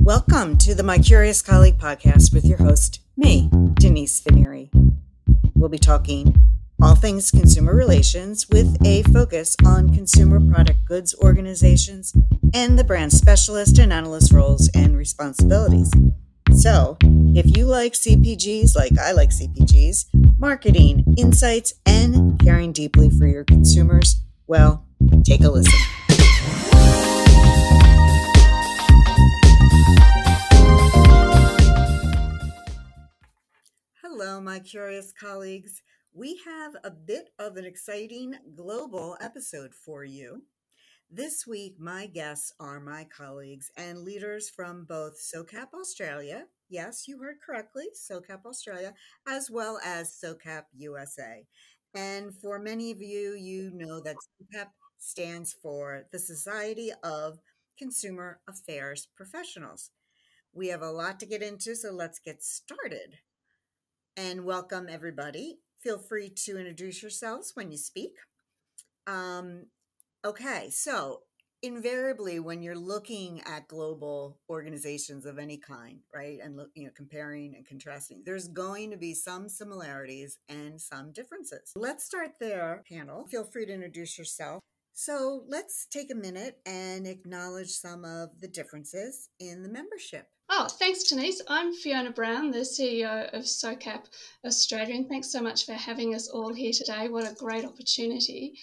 Welcome to the My Curious Colleague podcast with your host, me, Denise Vinieri. We'll be talking all things consumer relations with a focus on consumer product goods organizations and the brand specialist and analyst roles and responsibilities. So, if you like CPGs like I like CPGs, marketing, insights, and caring deeply for your consumers, well, take a listen. Hello, my curious colleagues. We have a bit of an exciting global episode for you. This week, my guests are my colleagues and leaders from both SOCAP Australia, yes, you heard correctly, SOCAP Australia, as well as SOCAP USA. And for many of you, you know that SOCAP stands for the Society of Consumer Affairs Professionals. We have a lot to get into, so let's get started. And welcome, everybody. Feel free to introduce yourselves when you speak. Okay, so invariably, when you're looking at global organizations of any kind, right, and comparing and contrasting, there's going to be some similarities and some differences. Let's start there, panel. Feel free to introduce yourself. So let's take a minute and acknowledge some of the differences in the membership. Oh, thanks, Denise. I'm Fiona Brown, the CEO of SOCAP Australia, and thanks so much for having us all here today. What a great opportunity.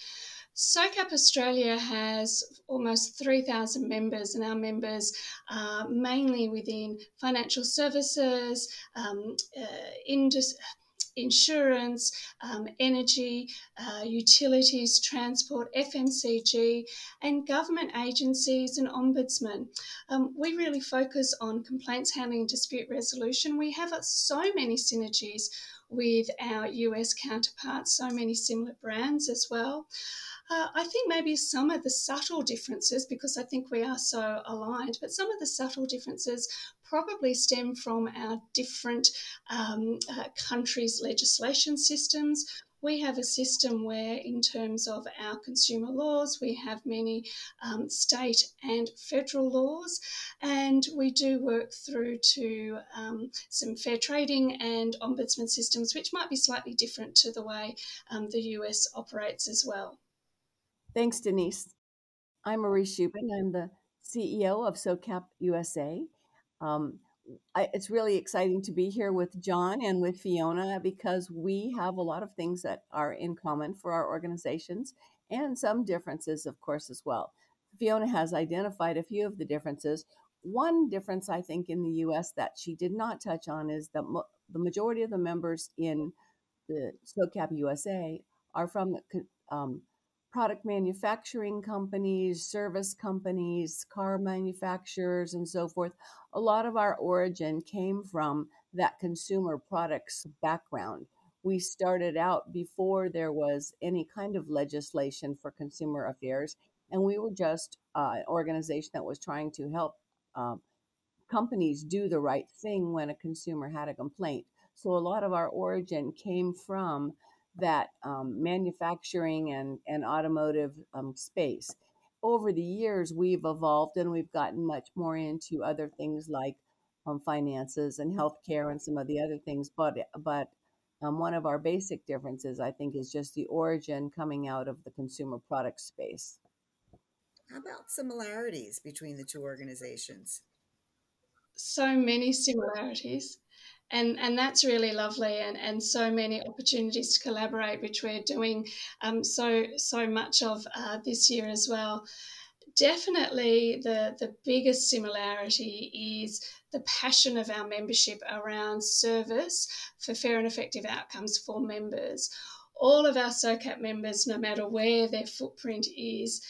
SOCAP Australia has almost 3,000 members, and our members are mainly within financial services, insurance, energy, utilities, transport, FMCG, and government agencies and ombudsman. We really focus on complaints handling and dispute resolution. We have so many synergies with our US counterparts, so many similar brands as well. I think maybe some of the subtle differences, because I think we are so aligned, but some of the subtle differences probably stem from our different countries' legislation systems. We have a system where, in terms of our consumer laws, we have many state and federal laws, and we do work through to some fair trading and ombudsman systems, which might be slightly different to the way the US operates as well. Thanks, Denise. I'm Marie Shubin. I'm the CEO of SOCAP USA. It's really exciting to be here with John and with Fiona because we have a lot of things that are in common for our organizations and some differences, of course, as well. Fiona has identified a few of the differences. One difference, I think, in the U.S. that she did not touch on is that the majority of the members in the SOCAP USA are from product manufacturing companies, service companies, car manufacturers, and so forth. A lot of our origin came from that consumer products background. We started out before there was any kind of legislation for consumer affairs, and we were just an organization that was trying to help companies do the right thing when a consumer had a complaint. So a lot of our origin came from that manufacturing and automotive space. Over the years, we've evolved and we've gotten much more into other things like finances and healthcare and some of the other things. But one of our basic differences, I think, is just the origin coming out of the consumer product space. How about similarities between the two organizations? So many similarities. And that's really lovely, and so many opportunities to collaborate, which we're doing so much of this year as well. Definitely the biggest similarity is the passion of our membership around service for fair and effective outcomes for members. All of our SOCAP members, no matter where their footprint is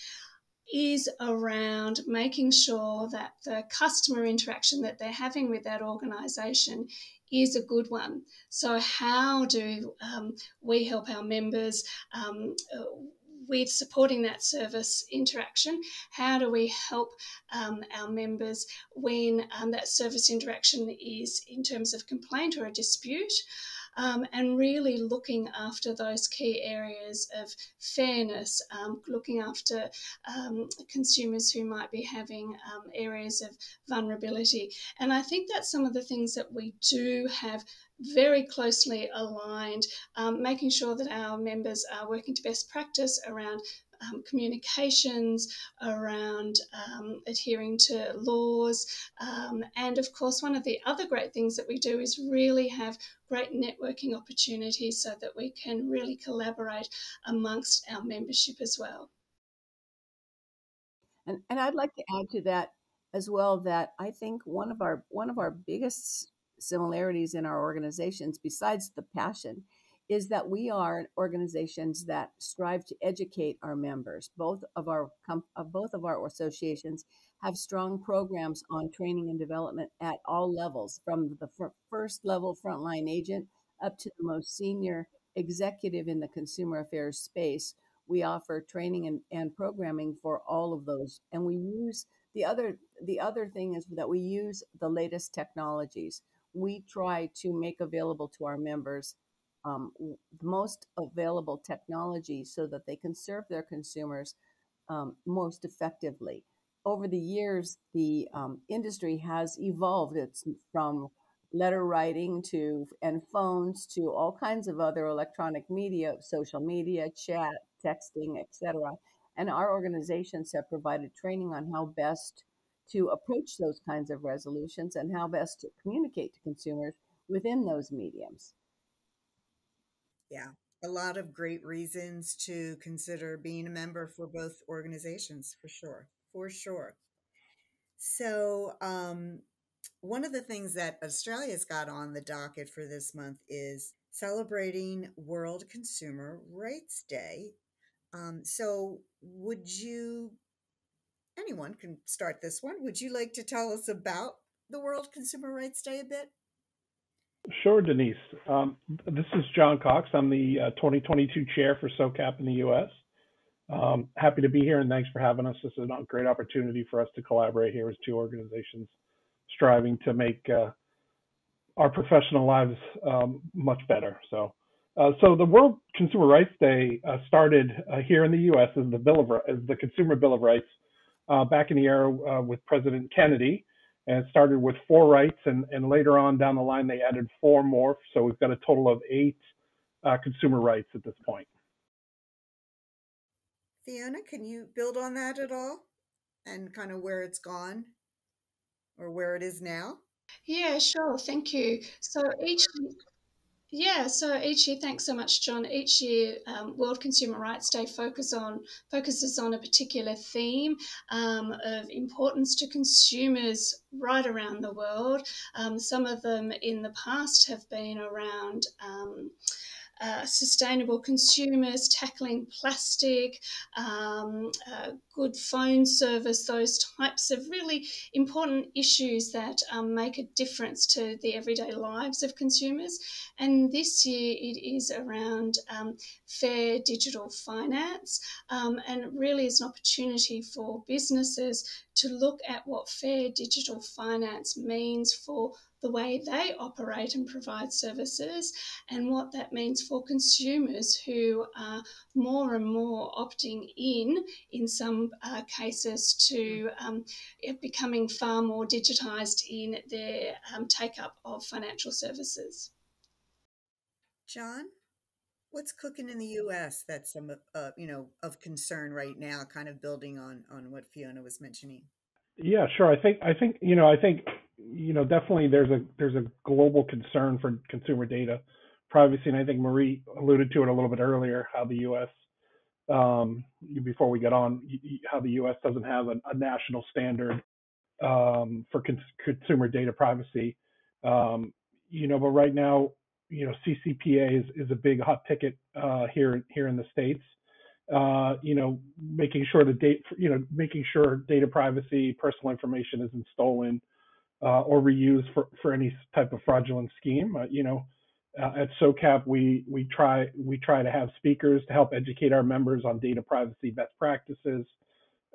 around making sure that the customer interaction that they're having with that organisation is a good one. So how do we help our members with supporting that service interaction? How do we help our members when that service interaction is in terms of complaint or a dispute? and really looking after those key areas of fairness, looking after consumers who might be having areas of vulnerability. And I think that's some of the things that we do have very closely aligned, making sure that our members are working to best practice around communications, around adhering to laws. And of course, one of the other great things that we do is really have great networking opportunities so that we can really collaborate amongst our membership as well. And I'd like to add to that as well that I think one of our biggest similarities in our organizations, besides the passion, is that we are organizations that strive to educate our members. Both of our associations have strong programs on training and development at all levels, from the first level frontline agent up to the most senior executive in the consumer affairs space. We offer training and programming for all of those, and we use the other thing is that we use the latest technologies. We try to make available to our members the most available technology so that they can serve their consumers most effectively. Over the years, the industry has evolved. It's from letter writing to and phones to all kinds of other electronic media, social media, chat, texting, etc. And our organizations have provided training on how best to approach those kinds of resolutions and how best to communicate to consumers within those mediums. Yeah, a lot of great reasons to consider being a member for both organizations, for sure. For sure. So, one of the things that Australia's got on the docket for this month is celebrating World Consumer Rights Day. So, anyone can start this one. Would you like to tell us about the World Consumer Rights Day a bit? Sure, Denise. This is John Cox. I'm the 2022 chair for SOCAP in the U.S. Happy to be here, and thanks for having us. This is a great opportunity for us to collaborate here as two organizations striving to make our professional lives much better. So the World Consumer Rights Day started here in the U.S. as the Consumer Bill of Rights back in the era with President Kennedy, and it started with 4 rights, and later on down the line they added 4 more. So we've got a total of 8 consumer rights at this point. Fiona, can you build on that at all and kind of where it's gone or where it is now? Yeah, sure. Thank you. So each year, thanks so much, John. Each year, World Consumer Rights Day focuses on a particular theme of importance to consumers right around the world. Some of them in the past have been around sustainable consumers, tackling plastic, good phone service, those types of really important issues that make a difference to the everyday lives of consumers. And this year it is around fair digital finance, and it really is an opportunity for businesses to look at what fair digital finance means for the way they operate and provide services, and what that means for consumers who are more and more opting in some cases, to becoming far more digitised in their take up of financial services. John, what's cooking in the U.S. that's of concern right now, kind of building on what Fiona was mentioning? Yeah, sure. I think definitely there's a global concern for consumer data privacy, and I think Marie alluded to it a little bit earlier, how the U.S. Before we get on, how the U.S. doesn't have a national standard for consumer data privacy. But right now, CCPA is a big hot ticket here in the States. Making sure making sure data privacy, personal information isn't stolen or reused for any type of fraudulent scheme. At SOCAP, we try to have speakers to help educate our members on data privacy best practices.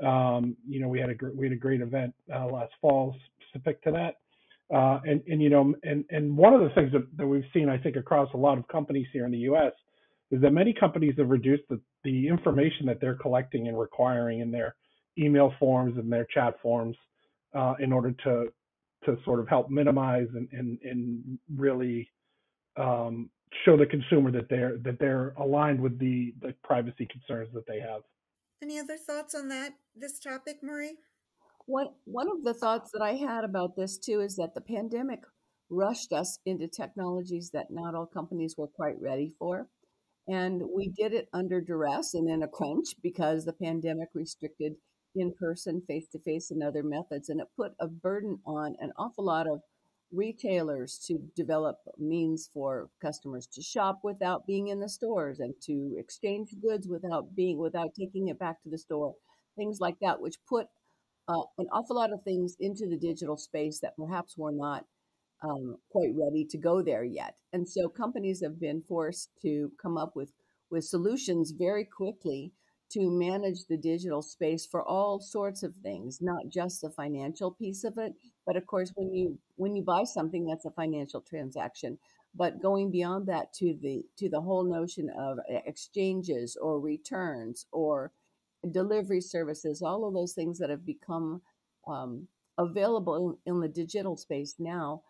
We had a great event last fall specific to that. And one of the things that we've seen, I think, across a lot of companies here in the U.S. is that many companies have reduced the information that they're collecting and requiring in their email forms and their chat forms in order to sort of help minimize and really show the consumer that they're aligned with the privacy concerns that they have. Any other thoughts on this topic, Marie? One of the thoughts that I had about this too is that the pandemic rushed us into technologies that not all companies were quite ready for. And we did it under duress and in a crunch because the pandemic restricted in person, face to face, and other methods. And it put a burden on an awful lot of retailers to develop means for customers to shop without being in the stores and to exchange goods without taking it back to the store, things like that, which put an awful lot of things into the digital space that perhaps were not quite ready to go there yet. And so companies have been forced to come up with solutions very quickly to manage the digital space for all sorts of things, not just the financial piece of it, but of course when you buy something that's a financial transaction, but going beyond that to the whole notion of exchanges or returns or delivery services, all of those things that have become um, available in the digital space now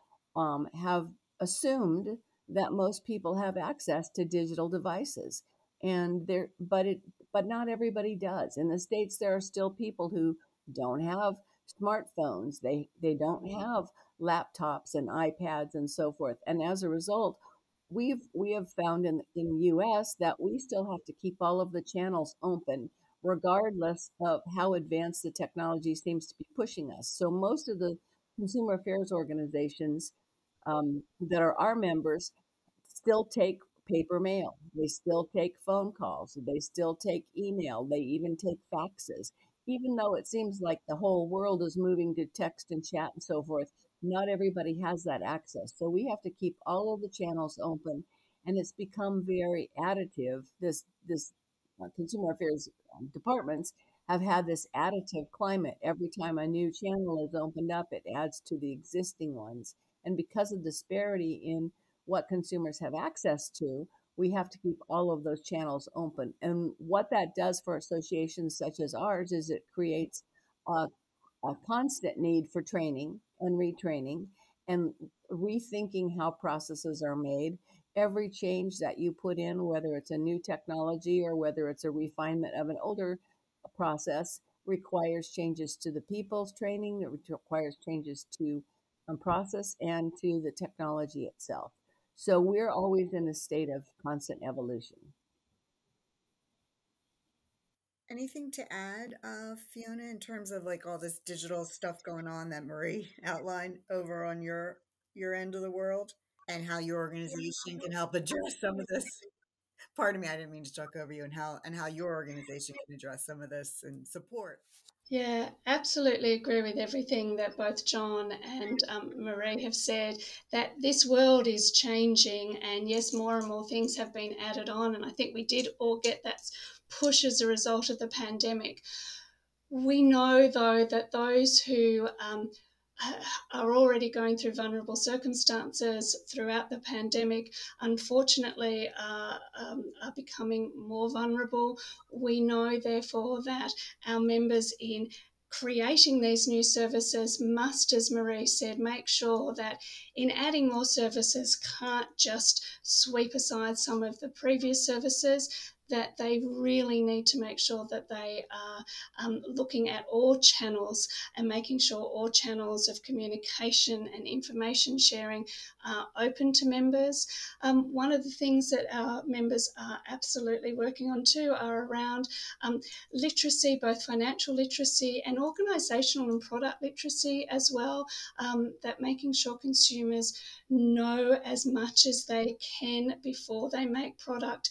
have assumed that most people have access to digital devices, and but not everybody does. In the States, there are still people who don't have smartphones. They don't have laptops and iPads and so forth, and as a result, we have found in the U.S. that we still have to keep all of the channels open regardless of how advanced the technology seems to be pushing us. So most of the consumer affairs organizations that are our members still take paper mail. They still take phone calls. They still take email. They even take faxes. Even though it seems like the whole world is moving to text and chat and so forth, not everybody has that access. So we have to keep all of the channels open, and it's become very additive. This consumer affairs departments have had this additive climate. Every time a new channel is opened up, it adds to the existing ones. And because of disparity in what consumers have access to, we have to keep all of those channels open. And what that does for associations such as ours is it creates a, a constant need for training and retraining and rethinking how processes are made. Every change that you put in, whether it's a new technology or whether it's a refinement of an older process, requires changes to the people's training, it requires changes to process and to the technology itself. So we're always in a state of constant evolution. Anything to add, Fiona, in terms of like all this digital stuff going on that Marie outlined over on your end of the world, and how your organization can help address some of this? Pardon me, I didn't mean to talk over you, and how your organization can address some of this and support. Yeah, absolutely agree with everything that both John and Marie have said, that this world is changing, and yes, more and more things have been added on. And I think we did all get that push as a result of the pandemic. We know, though, that those who are already going through vulnerable circumstances throughout the pandemic, unfortunately, are becoming more vulnerable. We know, therefore, that our members in creating these new services must, as Marie said, make sure that in adding more services can't just sweep aside some of the previous services, that they really need to make sure that they are looking at all channels and making sure all channels of communication and information sharing are open to members. One of the things that our members are absolutely working on too are around literacy, both financial literacy and organisational and product literacy as well, that making sure consumers know as much as they can before they make product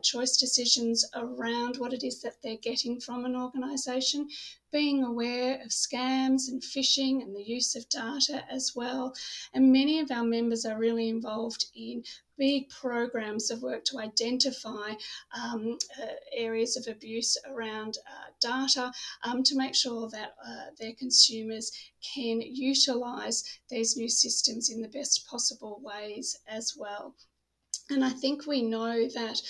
choice decisions around what it is that they're getting from an organisation, being aware of scams and phishing and the use of data as well. And many of our members are really involved in big programs of work to identify areas of abuse around data, to make sure that their consumers can utilise these new systems in the best possible ways as well. And I think we know that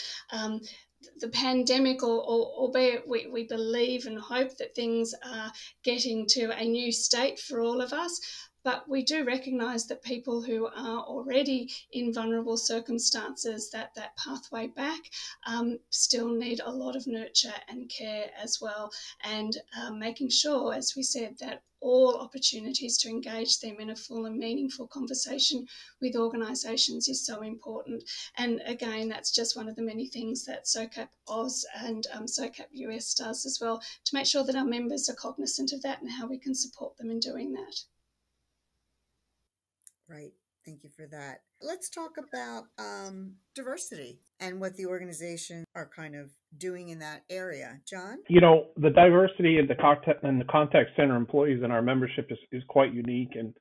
the pandemic, albeit we believe and hope that things are getting to a new state for all of us, but we do recognise that people who are already in vulnerable circumstances, that pathway back still need a lot of nurture and care as well. And making sure, as we said, that all opportunities to engage them in a full and meaningful conversation with organisations is so important. And again, that's just one of the many things that SOCAP Oz and SOCAP US does as well, to make sure that our members are cognizant of that and how we can support them in doing that. Right. Thank you for that. Let's talk about diversity and what the organizations are kind of doing in that area. John? The diversity and the contact center employees in our membership is quite unique. And,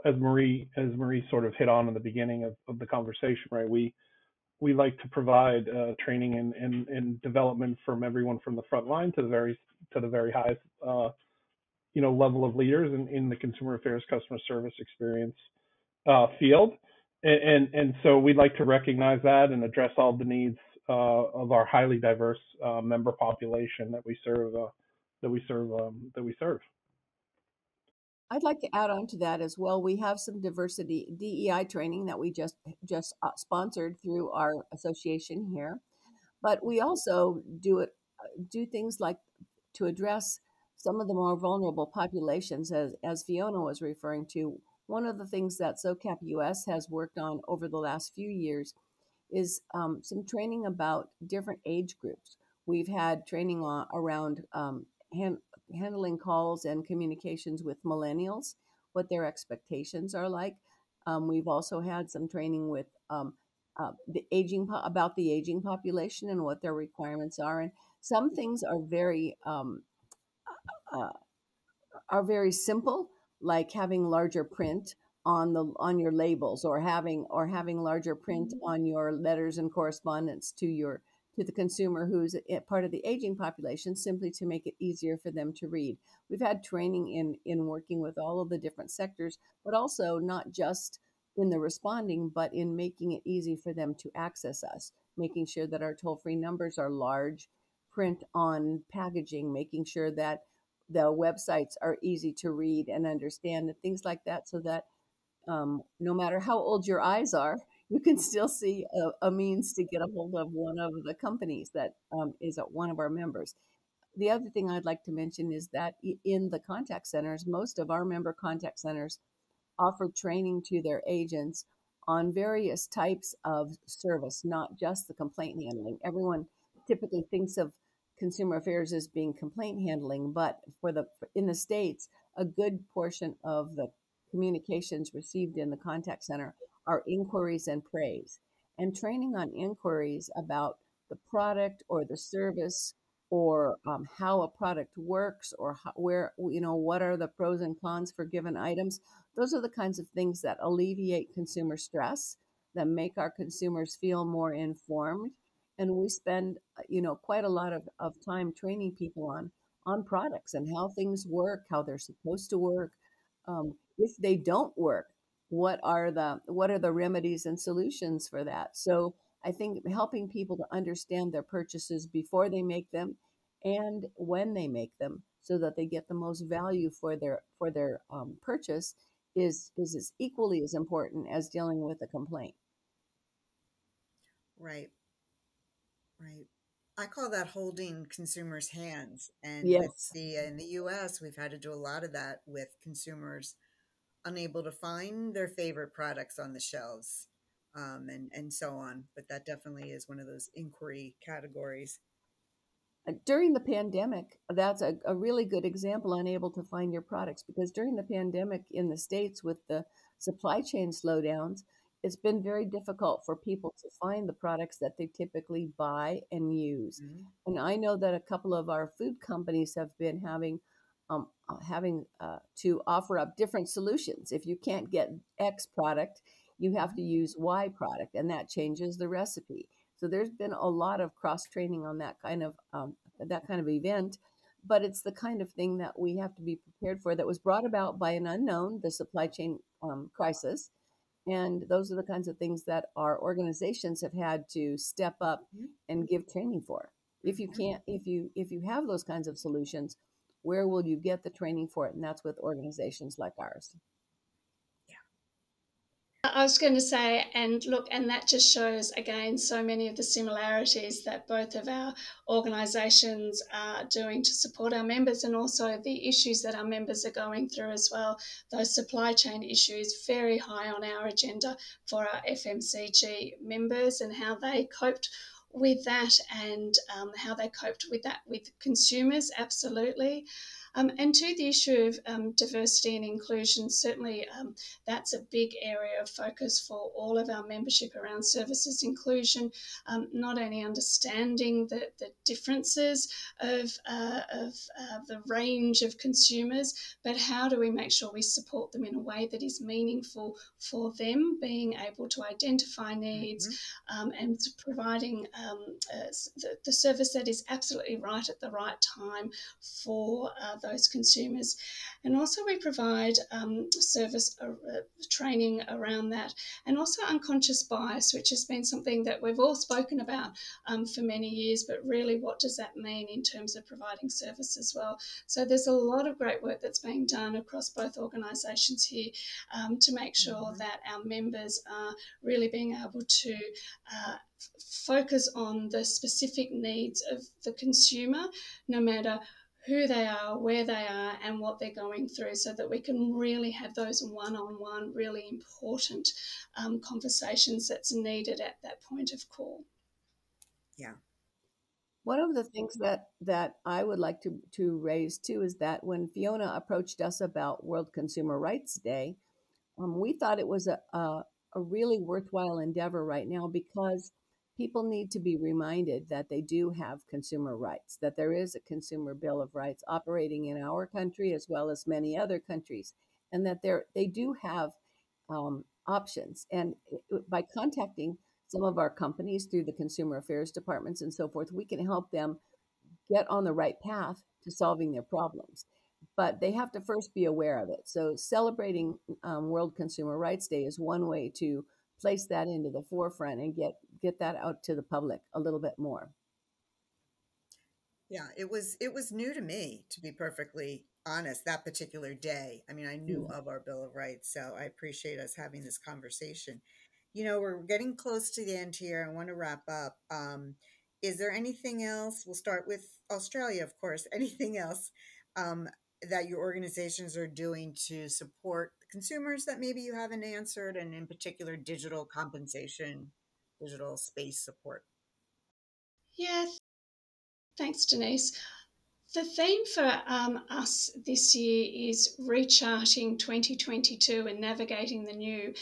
as Marie sort of hit on in the beginning of the conversation, right, we like to provide training and development from everyone from the front line to the very highest level of leaders in the consumer affairs customer service experience field. And so we'd like to recognize that and address all the needs of our highly diverse member population that we serve. I'd like to add on to that as well. We have some diversity DEI training that we just sponsored through our association here, but we also do things like to address some of the more vulnerable populations, as Fiona was referring to. One of the things that SOCAP US has worked on over the last few years is some training about different age groups. We've had training around handling calls and communications with millennials, what their expectations are like. We've also had some training with the aging population and what their requirements are. And some things are very simple, like having larger print on your labels, or having larger print on your letters and correspondence to the consumer who's part of the aging population, simply to make it easier for them to read. We've had training in working with all of the different sectors, but also not just in the responding, but in making it easy for them to access us, making sure that our toll-free numbers are large, print on packaging, making sure that the websites are easy to read and understand, and things like that, so that no matter how old your eyes are, you can still see a means to get a hold of one of the companies that is one of our members. The other thing I'd like to mention is that in the contact centers, most of our member contact centers offer training to their agents on various types of service, not just the complaint handling. Everyone typically thinks of consumer affairs as being complaint handling, but in the States, a good portion of the communications received in the contact center are inquiries and praise. And training on inquiries about the product or the service, or how a product works, or what are the pros and cons for given items. Those are the kinds of things that alleviate consumer stress, that make our consumers feel more informed. And we spend quite a lot of time training people on products and how things work, how they're supposed to work. If they don't work, what are the remedies and solutions for that? So I think helping people to understand their purchases before they make them and when they make them, so that they get the most value for their purchase, is as equally as important as dealing with a complaint. Right. Right. I call that holding consumers' hands. And Yes. in the US, we've had to do a lot of that with consumers unable to find their favorite products on the shelves, and so on. But that definitely is one of those inquiry categories. During the pandemic, that's a really good example, unable to find your products, because during the pandemic in the States, with the supply chain slowdowns, it's been very difficult for people to find the products that they typically buy and use. Mhm. And I know that a couple of our food companies have been having to offer up different solutions. If you can't get X product, you have to Mhm. use Y product, and that changes the recipe. So there's been a lot of cross training on that kind of event, but it's the kind of thing that we have to be prepared for. That was brought about by an unknown, the supply chain crisis, and those are the kinds of things that our organizations have had to step up Mhm. and give training for. If you Mhm. can't, if you have those kinds of solutions, where will you get the training for it? And that's with organizations like ours. I was going to say, and look, and that just shows again so many of the similarities that both of our organisations are doing to support our members, and also the issues that our members are going through as well. Those supply chain issues very high on our agenda for our FMCG members, and how they coped with that, and how they coped with that with consumers, absolutely. And to the issue of diversity and inclusion, certainly that's a big area of focus for all of our membership around services inclusion, not only understanding the differences of the range of consumers, but how do we make sure we support them in a way that is meaningful for them, being able to identify needs, Mhm. and providing the service that is absolutely right at the right time for those consumers. And also we provide service training around that, and also unconscious bias, which has been something that we've all spoken about for many years, but really what does that mean in terms of providing service as well. So there's a lot of great work that's being done across both organisations here to make sure Mhm. that our members are really being able to focus on the specific needs of the consumer, no matter who they are, where they are, and what they're going through, so that we can really have those one-on-one, really important conversations that's needed at that point of call. Yeah. One of the things that I would like to raise too is that when Fiona approached us about World Consumer Rights Day, we thought it was a really worthwhile endeavor right now, because people need to be reminded that they do have consumer rights, that there is a consumer bill of rights operating in our country as well as many other countries, and that they do have options. And by contacting some of our companies through the consumer affairs departments and so forth, we can help them get on the right path to solving their problems. But they have to first be aware of it. So celebrating World Consumer Rights Day is one way to place that into the forefront and get that out to the public a little bit more. Yeah, it was new to me, to be perfectly honest, that particular day. I mean, I knew Mm. of our Bill of Rights, so I appreciate us having this conversation. We're getting close to the end here. I want to wrap up. Is there anything else? We'll start with Australia, of course. Anything else um, that your organizations are doing to support consumers that maybe you haven't answered, and in particular, digital compensation, digital space support? Yeah, thanks, Denise. The theme for us this year is recharting 2022 and navigating the new.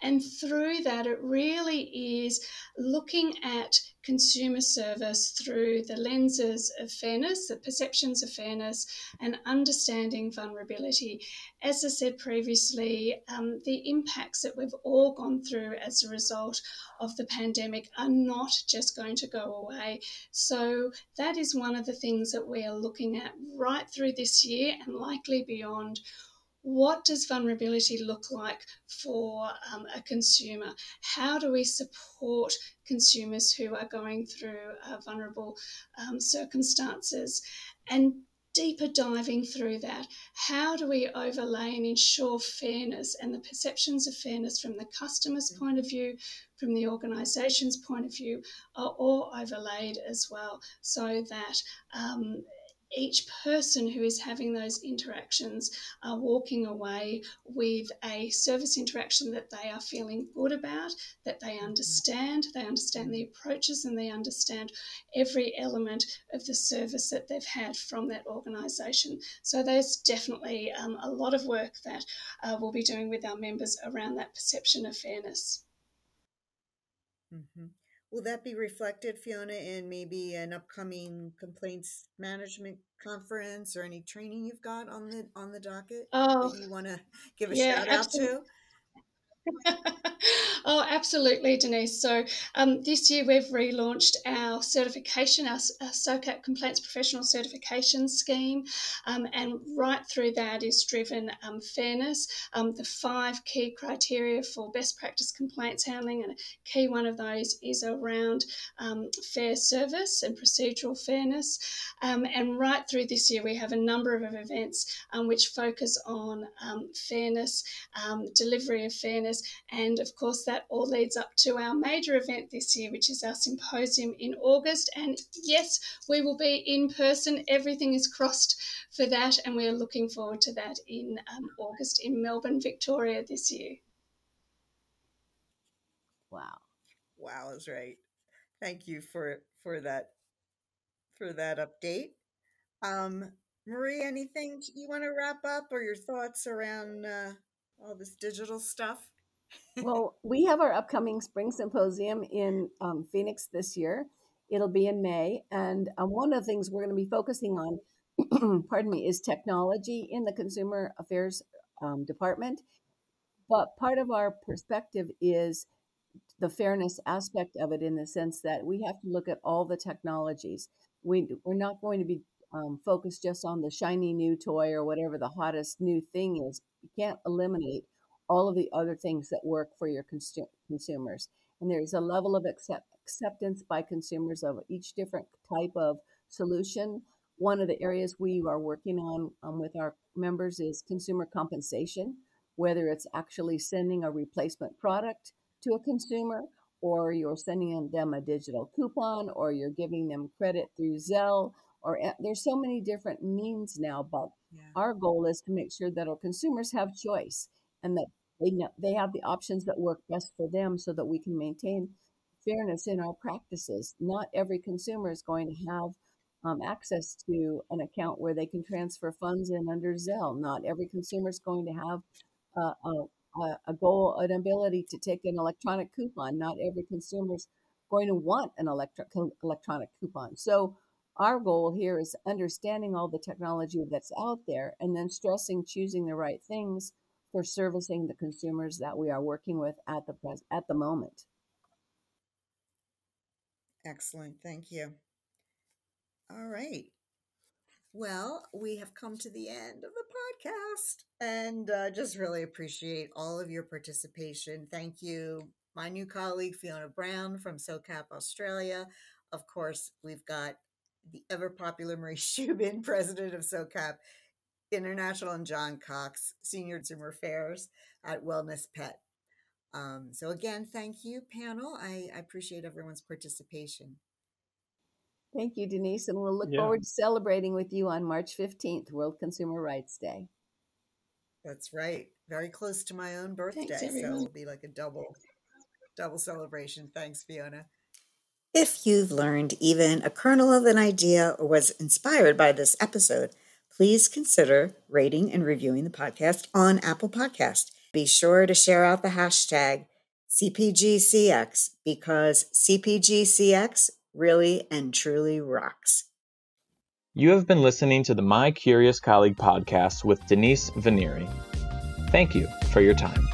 And through that, it really is looking at consumer service through the lenses of fairness, the perceptions of fairness, and understanding vulnerability. As I said previously, the impacts that we've all gone through as a result of the pandemic are not just going to go away. So that is one of the things that we are looking at right through this year and likely beyond. What does vulnerability look like for a consumer? How do we support consumers who are going through vulnerable circumstances? And deeper diving through that, how do we overlay and ensure fairness and the perceptions of fairness from the customer's point of view, from the organisation's point of view, are all overlaid as well, so that each person who is having those interactions are walking away with a service interaction that they are feeling good about, that they understand the approaches, and they understand every element of the service that they've had from that organisation. So there's definitely a lot of work that we'll be doing with our members around that perception of fairness. Hmm. Will that be reflected, Fiona, in maybe an upcoming complaints management conference or any training you've got on the docket Oh, that you want to give a yeah, shout out absolutely. to? Oh, absolutely, Denise. So this year we've relaunched our certification, our SOCAP Complaints Professional Certification Scheme, and right through that is driven fairness, the 5 key criteria for best practice complaints handling, and a key one of those is around fair service and procedural fairness. And right through this year we have a number of events which focus on fairness, delivery of fairness, and of course, that all leads up to our major event this year, which is our symposium in August. And yes, we will be in person. Everything is crossed for that. And we're looking forward to that in August in Melbourne, Victoria this year. Wow. Wow, is right. Thank you for that update. Um, Marie, anything you want to wrap up or your thoughts around all this digital stuff? Well, we have our upcoming spring symposium in Phoenix this year. It'll be in May. And one of the things we're going to be focusing on, pardon me, is technology in the consumer affairs department. But part of our perspective is the fairness aspect of it, in the sense that we have to look at all the technologies. We're not going to be focused just on the shiny new toy or whatever the hottest new thing is. You can't eliminate all of the other things that work for your consumers. And there's a level of acceptance by consumers of each different type of solution. One of the areas we are working on with our members is consumer compensation, whether it's actually sending a replacement product to a consumer, or you're sending them a digital coupon, or you're giving them credit through Zelle, or there's so many different means now. But Yeah. our goal is to make sure that our consumers have choice, and that they have the options that work best for them, so that we can maintain fairness in our practices. Not every consumer is going to have access to an account where they can transfer funds in under Zelle. Not every consumer is going to have a goal, an ability to take an electronic coupon. Not every consumer is going to want an electronic coupon. So our goal here is understanding all the technology that's out there, and then stressing choosing the right things for servicing the consumers that we are working with at the moment. Excellent. Thank you. All right. Well, we have come to the end of the podcast and just really appreciate all of your participation. Thank you, my new colleague, Fiona Brown from SOCAP Australia. Of course, we've got the ever popular Marie Shubin, president of SOCAP International, and John Cox, senior consumer affairs at Wellness Pet. So again, thank you, panel. I appreciate everyone's participation. Thank you, Denise, and we'll look Yeah. forward to celebrating with you on March 15th, World Consumer Rights Day. That's right. Very close to my own birthday, Thanks, so everyone. it'll be like a double celebration. Thanks, Fiona. If you've learned even a kernel of an idea or was inspired by this episode, please consider rating and reviewing the podcast on Apple Podcast. Be sure to share out the hashtag CPGCX, because CPGCX really and truly rocks. You have been listening to the My Curious Colleague podcast with Denise Vanieri. Thank you for your time.